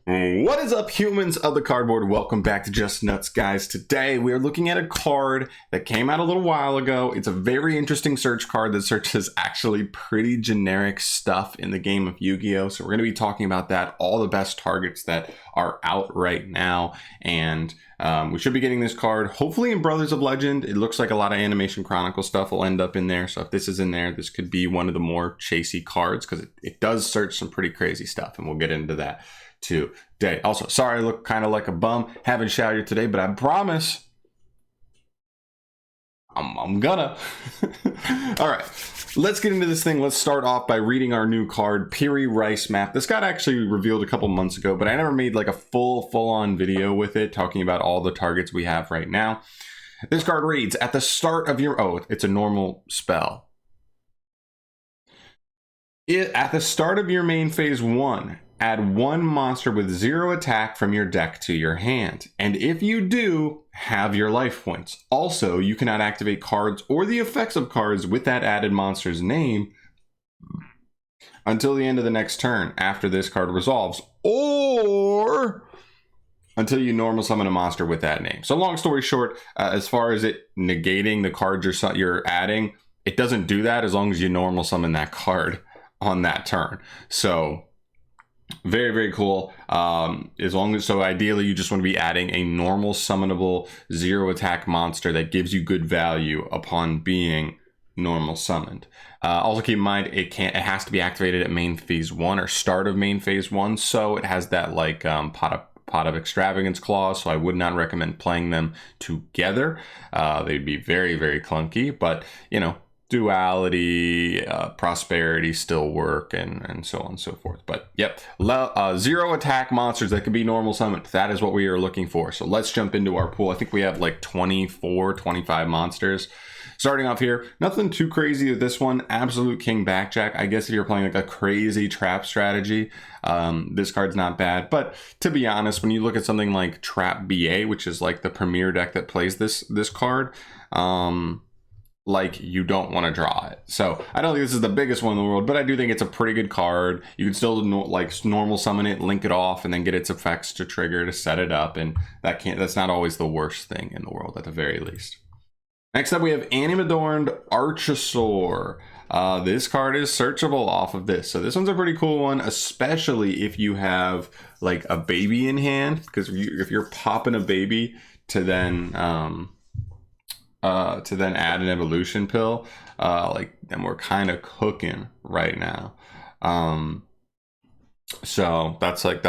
What is up, humans of the cardboard? Welcome back to Just Nuts, guys. Today we are looking at a card that came out a little while ago. It's a very interesting search card that searches actually pretty generic stuff in the game of Yu-Gi-Oh! So we're going to be talking about that, all the best targets that are out right now, and we should be getting this card hopefully in Brothers of Legend. It looks like a lot of Animation Chronicle stuff will end up in there, so if this is in there, this could be one of the more chasey cards because it does search some pretty crazy stuff, and we'll get into that today. Also, sorry I look kind of like a bum, haven't showered today, but I promise I'm gonna. All right, let's get into this thing. Let's start off by reading our new card, Piri Rice Map. This got actually revealed a couple months ago, but I never made like a full-on video with it talking about all the targets we have right now. This card reads, at the start of your, it's a normal spell. At the start of your main phase 1, add one monster with 0 attack from your deck to your hand. And if you do, have your life points. Also, you cannot activate cards or the effects of cards with that added monster's name until the end of the next turn after this card resolves, or until you normal summon a monster with that name. So long story short, as far as it negating the cards you're adding, it doesn't do that as long as you normal summon that card on that turn. So very, very cool. As long as, so ideally you just want to be adding a normal summonable 0 attack monster that gives you good value upon being normal summoned. Also keep in mind, it has to be activated at main phase 1 or start of main phase 1. So it has that like pot of extravagance clause. So I would not recommend playing them together. They'd be very, very clunky, but you know, duality, prosperity still work, and so on and so forth. But yep, 0 attack monsters that can be normal summoned. That is what we are looking for. So let's jump into our pool. I think we have like 24, 25 monsters. Starting off here, nothing too crazy with this one. Absolute King Backjack. I guess if you're playing like a crazy trap strategy, this card's not bad. But to be honest, when you look at something like Trap BA, which is like the premier deck that plays this card, like you don't want to draw it. So I don't think this is the biggest one in the world, but I do think it's a pretty good card. You can still like normal summon it, link it off, and then get its effects to trigger to set it up, and that's not always the worst thing in the world at the very least. Next up, we have Medorand Archosaur. This card is searchable off of this. So this one's a pretty cool one, especially if you have like a baby in hand, because if you're popping a baby to then add an evolution pill, then we're kind of cooking right now. So that's like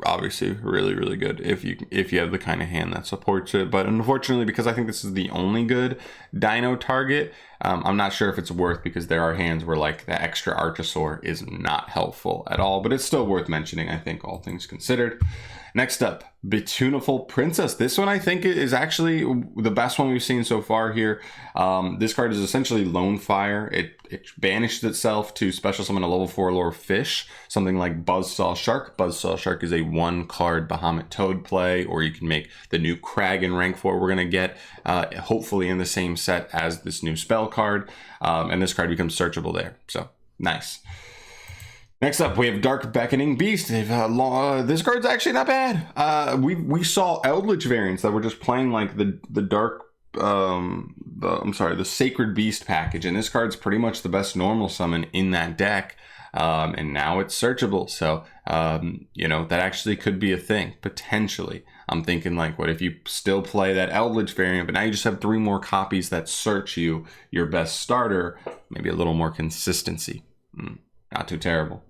obviously really, really good if you have the kind of hand that supports it. But unfortunately, because I think this is the only good dino target, I'm not sure if it's worth, because there are hands where like the extra Archosaur is not helpful at all, but it's still worth mentioning, I think, all things considered. Next up, Betuneful Princess. This one I think is actually the best one we've seen so far here. This card is essentially Lone Fire. It banishes itself to special summon a level 4 lore fish, something like Buzzsaw Shark. Buzzsaw Shark is a 1-card Bahamut Toad play, or you can make the new Crag in rank 4 we're going to get, hopefully in the same set as this new spell card. And this card becomes searchable there. So nice. Next up, we have Dark Beckoning Beast. This card's actually not bad. We saw Eldritch variants that were just playing like the dark, the Sacred Beast package, and this card's pretty much the best normal summon in that deck. And now it's searchable, so you know, that actually could be a thing potentially. I'm thinking like, what if you still play that Eldritch variant, but now you just have 3 more copies that search your best starter? Maybe a little more consistency. Not too terrible.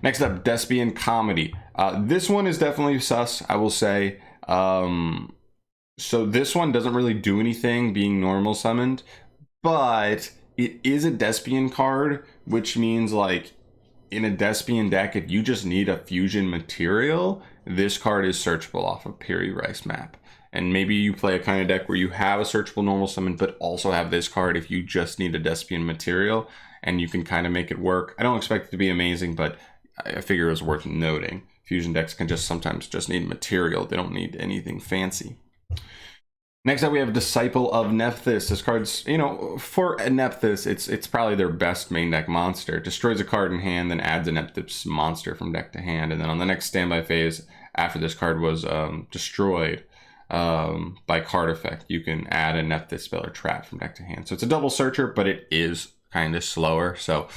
Next up, Despion Comedy. This one is definitely sus, I will say. So this one doesn't really do anything being normal summoned, but it is a Despion card, which means like in a Despion deck, if you just need a fusion material, this card is searchable off of Piri Rice Map. And maybe you play a kind of deck where you have a searchable normal summon, but also have this card if you just need a Despion material, and you can kind of make it work. I don't expect it to be amazing, but I figure it was worth noting. Fusion decks can sometimes just need material. They don't need anything fancy. Next up, we have Disciple of Nephthys. This card's, you know, for a Nephthys, it's probably their best main deck monster. Destroys a card in hand, then adds a Nephthys monster from deck to hand. And then on the next standby phase, after this card was destroyed by card effect, you can add a Nephthys spell or trap from deck to hand. So it's a double searcher, but it is kind of slower. So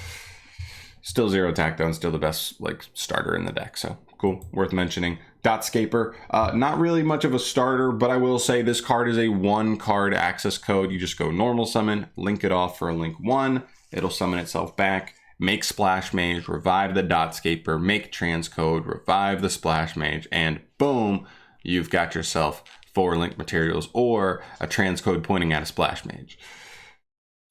still 0 attack though, and still the best like starter in the deck. So cool, worth mentioning. Dotscaper, not really much of a starter, but I will say this card is a 1-card access code. You just go normal summon, link it off for a link 1, it'll summon itself back, make Splash Mage, revive the Dotscaper, make transcode, revive the Splash Mage, and boom, you've got yourself 4 link materials or a transcode pointing at a Splash Mage.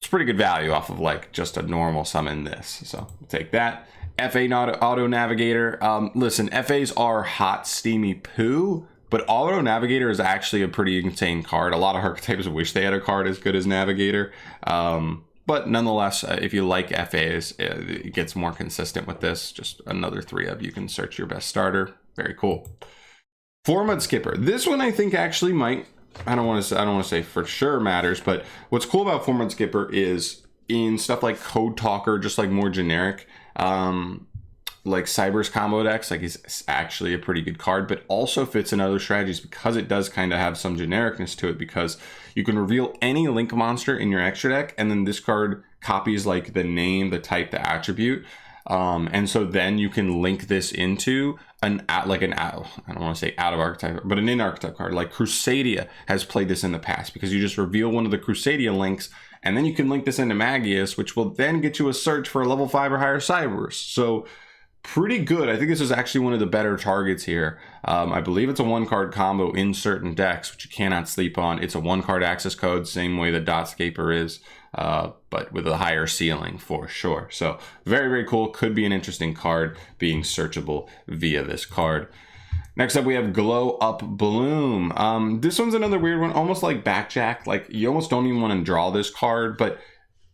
It's pretty good value off of like just a normal summon this, so we'll take that. FA Auto Navigator. Listen, FAs are hot, steamy poo, but Auto Navigator is actually a pretty insane card. A lot of archetypes wish they had a card as good as Navigator. But nonetheless, if you like FAs, it gets more consistent with this. Just another 3 of you can search your best starter. Very cool. Format Skipper. This one I think actually might, I don't want to say for sure matters, but what's cool about Format Skipper is in stuff like Code Talker, just like more generic, like Cyber's combo decks, like he's actually a pretty good card, but also fits in other strategies because it does kind of have some genericness to it, because you can reveal any link monster in your extra deck, and then this card copies like the name, the type, the attribute. And so then you can link this into I don't want to say out of archetype, but an in archetype card. Like Crusadia has played this in the past, because you just reveal one of the Crusadia links, and then you can link this into Magius, which will then get you a search for a level 5 or higher Cybers. So pretty good. I think this is actually one of the better targets here. I believe it's a 1-card combo in certain decks, which you cannot sleep on. It's a 1-card access code, same way that Dotscaper is, but with a higher ceiling for sure. So very, very cool. Could be an interesting card being searchable via this card. Next up, we have Glow Up Bloom. This one's another weird one, almost like Backjack. Like, you almost don't even want to draw this card, but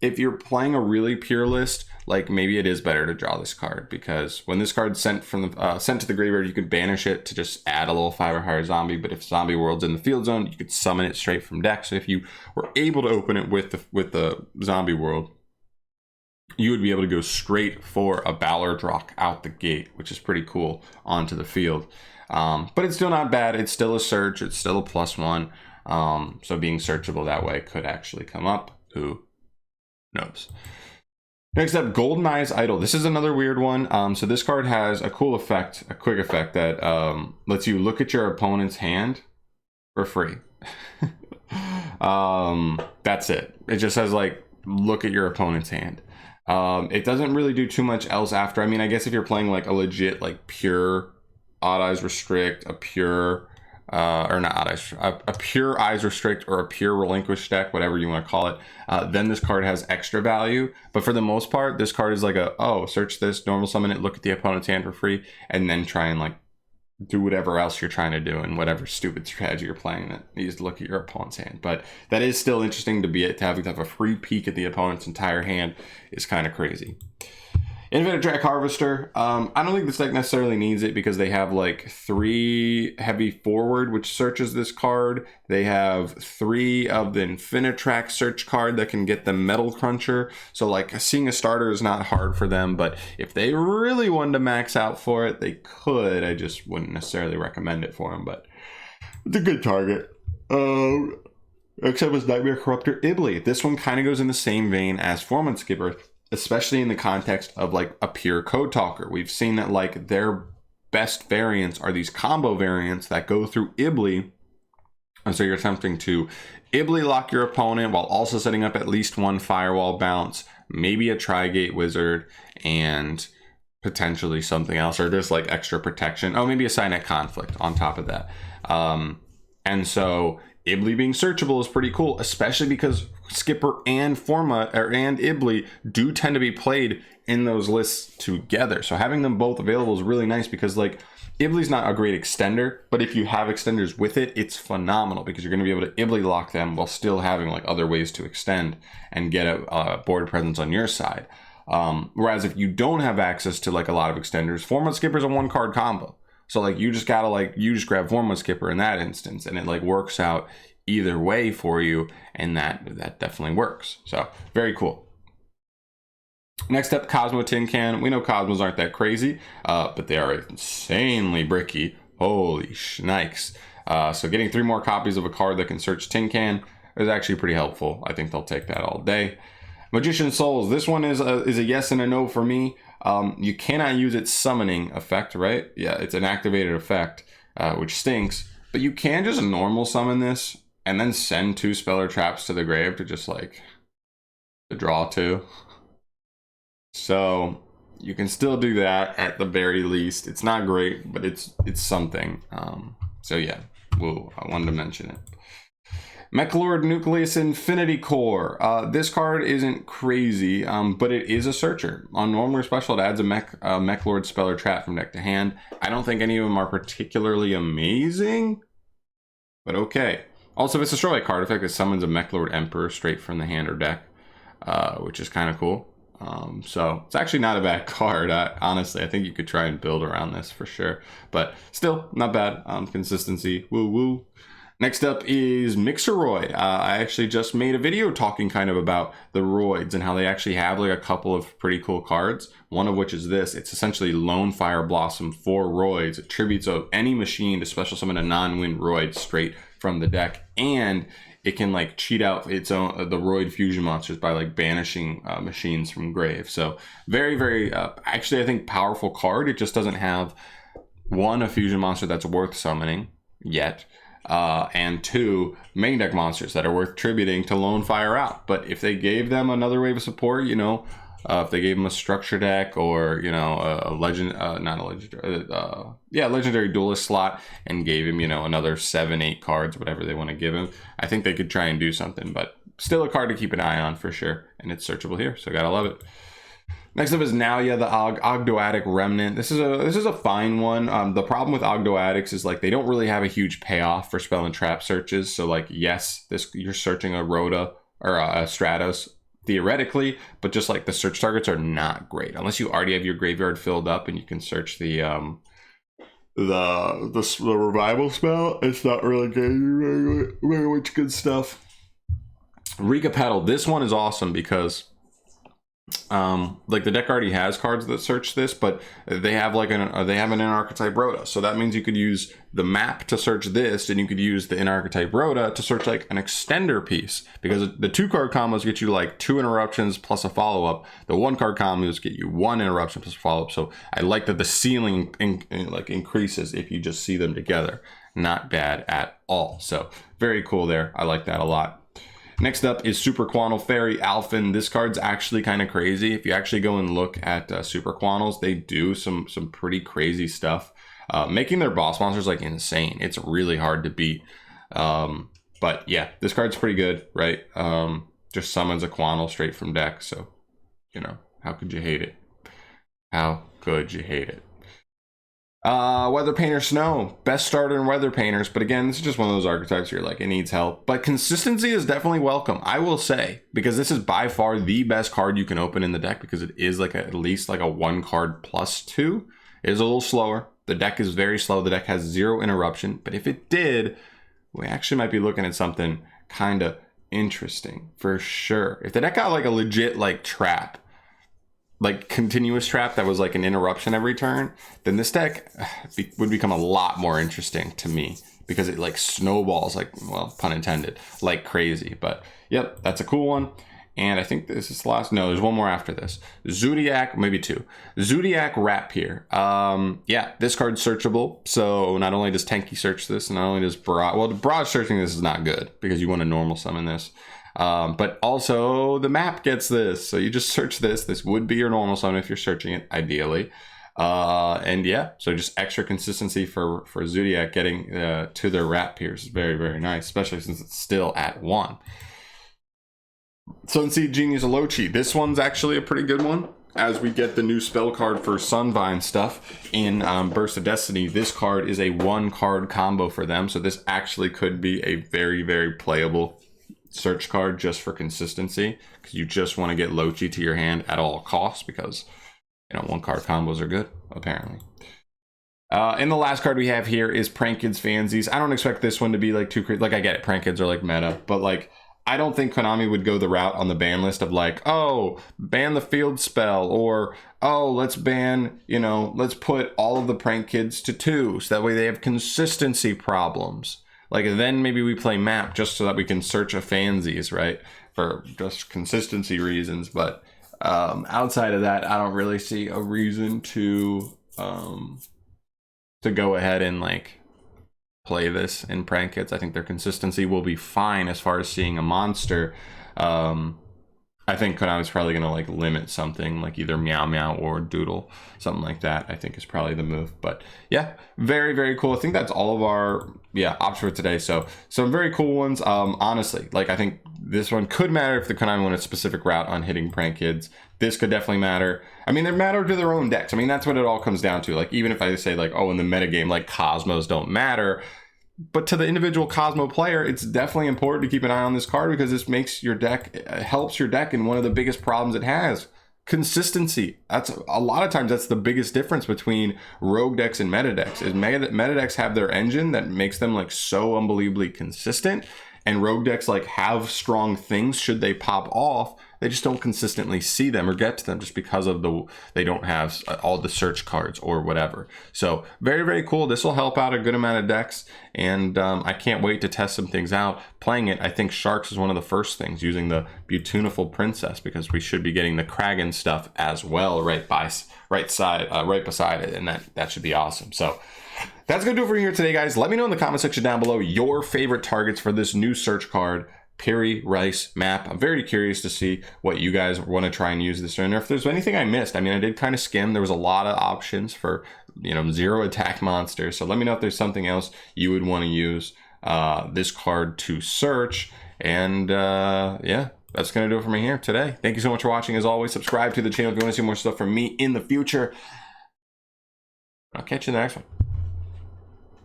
if you're playing a really pure list, like maybe it is better to draw this card, because when this card's sent to the graveyard, you can banish it to just add a level 5 or higher zombie. But if Zombie World's in the field zone, you could summon it straight from deck. So if you were able to open it with the Zombie World, you would be able to go straight for a Ballard Rock out the gate, which is pretty cool, onto the field. But it's still not bad. It's still a search. It's still a +1. So being searchable that way could actually come up. Who knows? Next up, Goldeneye's Idol. This is another weird one. So this card has a cool effect, a quick effect that lets you look at your opponent's hand for free. That's it. It just says like, look at your opponent's hand. It doesn't really do too much else after. I mean, I guess if you're playing like a legit, like pure Odd Eyes Restrict, a pure, or not Odd Eyes, a pure Eyes Restrict or a pure Relinquish deck, whatever you want to call it, then this card has extra value. But for the most part, this card is like search this, normal summon it, look at the opponent's hand for free, and then try and like do whatever else you're trying to do and whatever stupid strategy you're playing that you just look at your opponent's hand. But that is still interesting to have a free peek at the opponent's entire hand is kind of crazy. Infinite Track Harvester. I don't think this deck necessarily needs it, because they have like 3 heavy forward, which searches this card. They have 3 of the Infinite Track search card that can get the Metal Cruncher. So like seeing a starter is not hard for them, but if they really wanted to max out for it, they could. I just wouldn't necessarily recommend it for them, but it's a good target. Except with Nightmare Corruptor Ibly. This one kind of goes in the same vein as Format Skipper, especially in the context of like a pure Code Talker. We've seen that like their best variants are these combo variants that go through Ibly. And so you're attempting to Ibly lock your opponent while also setting up at least 1 Firewall bounce, maybe a Tri-Gate Wizard, and potentially something else, or just like extra protection. Oh, maybe a Signet Conflict on top of that. And so Ibly being searchable is pretty cool, especially because Skipper and Ibly do tend to be played in those lists together. So having them both available is really nice, because like Ibly's not a great extender, but if you have extenders with it, it's phenomenal, because you're going to be able to Ibly lock them while still having like other ways to extend and get a board presence on your side. Whereas if you don't have access to like a lot of extenders, Format Skipper is a 1-card combo. So like you just gotta like, you just grab Formula Skipper in that instance, and it like works out either way for you, and that definitely works. So very cool. Next up, Cosmo Tin Can. We know Cosmos aren't that crazy, but they are insanely bricky. Holy shnikes. So getting 3 more copies of a card that can search Tin Can is actually pretty helpful. I think they'll take that all day. Magician Souls. This one is a yes and a no for me. You cannot use its summoning effect, right? Yeah, it's an activated effect, which stinks. But you can just normal summon this and then send 2 Speller Traps to the grave to just like to draw 2. So you can still do that at the very least. It's not great, but it's something. So yeah, whoa, I wanted to mention it. Mechlord Nucleus Infinity Core. This card isn't crazy, but it is a searcher. On normal or special, it adds a Mechlord Speller Trap from deck to hand. I don't think any of them are particularly amazing, but okay. Also, if it's a Strawlight card effect, it summons a Mechlord Emperor straight from the hand or deck, which is kind of cool. So it's actually not a bad card. Honestly, I think you could try and build around this for sure, but still not bad. Consistency, woo woo. Next up is Mixeroid. I actually just made a video talking kind of about the Roids and how they actually have like a couple of pretty cool cards. One of which is this. It's essentially Lone Fire Blossom for Roids. It tributes any machine to special summon a non-wind Roid straight from the deck, and it can like cheat out its own the Roid fusion monsters by like banishing machines from grave. So very, very actually I think powerful card. It just doesn't have 1, a fusion monster that's worth summoning yet, and 2, main deck monsters that are worth tributing to Lone Fire out. But if they gave them another wave of support, you know, if they gave them a structure deck, or you know, a legend, not a legendary, legendary duelist slot, and gave him, you know, another 7, 8 cards, whatever they want to give him, I think they could try and do something. But still a card to keep an eye on for sure, and it's searchable here, so gotta love it. Next up is Nalia, the Ogdoadic Remnant. This is a fine one. The problem with Ogdoadics is like they don't really have a huge payoff for spell and trap searches. So like, yes, you're searching a Rhoda or a Stratos theoretically, but just like the search targets are not great unless you already have your graveyard filled up and you can search the revival spell. It's not really good. Very much good stuff. Rika Petal. This one is awesome because like the deck already has cards that search this, but they have like an in-archetype Rhoda. So that means you could use the map to search this, and you could use the in-archetype Rhoda to search like an extender piece, because the 2-card combos get you like 2 interruptions plus a follow-up. The 1-card combos get you 1 interruption plus a follow-up. So I like that the ceiling like increases if you just see them together. Not bad at all. So very cool there. I like that a lot. Next up is Super Quantal Fairy Alphen. This card's actually kind of crazy. If you actually go and look at Super Quantals, they do some pretty crazy stuff, making their boss monsters like insane. It's really hard to beat. But yeah, this card's pretty good, right? Just summons a Quantal straight from deck. So, you know, how could you hate it? How could you hate it? Weather Painter Snow, best starter in Weather Painters, but again, this is just one of those archetypes where you're like, it needs help. But consistency is definitely welcome, I will say, because this is by far the best card you can open in the deck, because it is like at least like a 1-card +2. It is a little slower. The deck is very slow. The deck has 0 interruption, but if it did, we actually might be looking at something kind of interesting for sure. If the deck got like a legit like trap, like continuous trap that was like an interruption every turn, then this deck would become a lot more interesting to me, because it like snowballs, like, well, pun intended, like crazy. But yep, that's a cool one. And I think this is the last. No, there's one more after this. Zodiac, maybe 2. Zodiac Rapier. Yeah, this card's searchable. So not only does Tenki search this, not only does Barrage, well, the Barrage searching this is not good because you want to normal summon this. But also the map gets this. So you just search this. This would be your normal summon if you're searching it, ideally. And yeah, so just extra consistency for Zodiac getting to their Rapiers is very, very nice, especially since it's still at 1. Sunseed Genius Alochi. This one's actually a pretty good one, as we get the new spell card for Sunvine stuff in Burst of Destiny. This card is a 1-card combo for them, so this actually could be a very, very playable search card just for consistency, because you just want to get Lochi to your hand at all costs, because, you know, 1-card combos are good, apparently. And the last card we have here is Prankies Fansies. I don't expect this one to be like too crazy. Like, I get it, Prankies are like meta, but like, I don't think Konami would go the route on the ban list of like, oh, ban the field spell, or oh, let's ban, you know, let's put all of the Prankies to 2, so that way they have consistency problems. Like, then maybe we play map just so that we can search a Fansies, right? For just consistency reasons. But outside of that, I don't really see a reason to go ahead and like play this in Prankies. I think their consistency will be fine as far as seeing a monster. I think Konami's probably gonna like limit something like either Meow Meow or Doodle, something like that. I think is probably the move. But yeah, very, very cool. I think that's all of our options for today. So some very cool ones. Honestly, like I think this one could matter if the Konami went a specific route on hitting Prankies. This could definitely matter. I mean, they matter to their own decks. I mean, that's what it all comes down to. Like, even if I say like, oh, in the metagame, like Cosmos don't matter, but to the individual Cosmo player, it's definitely important to keep an eye on this card, because this makes your deck, helps your deck in one of the biggest problems it has. Consistency. That's a lot of times that's the biggest difference between rogue decks and meta decks. Is meta decks have their engine that makes them like so unbelievably consistent, and rogue decks like have strong things should they pop off. They just don't consistently see them or get to them just because of they don't have all the search cards or whatever. So very, very cool. This will help out a good amount of decks, and I can't wait to test some things out. Playing it, I think Sharks is one of the first things, using the Beautiful Princess, because we should be getting the Kraken stuff as well right beside it, and that should be awesome. So that's gonna do it for here today, guys. Let me know in the comment section down below your favorite targets for this new search card, Piri Rice map. I'm very curious to see what you guys want to try and use this in, or if there's anything I missed. I mean, I did kind of skim. There was a lot of options for, you know, 0 attack monsters. So let me know if there's something else you would want to use this card to search. And yeah, that's going to do it for me here today. Thank you so much for watching. As always, subscribe to the channel if you want to see more stuff from me in the future. I'll catch you in the next one.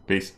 Peace.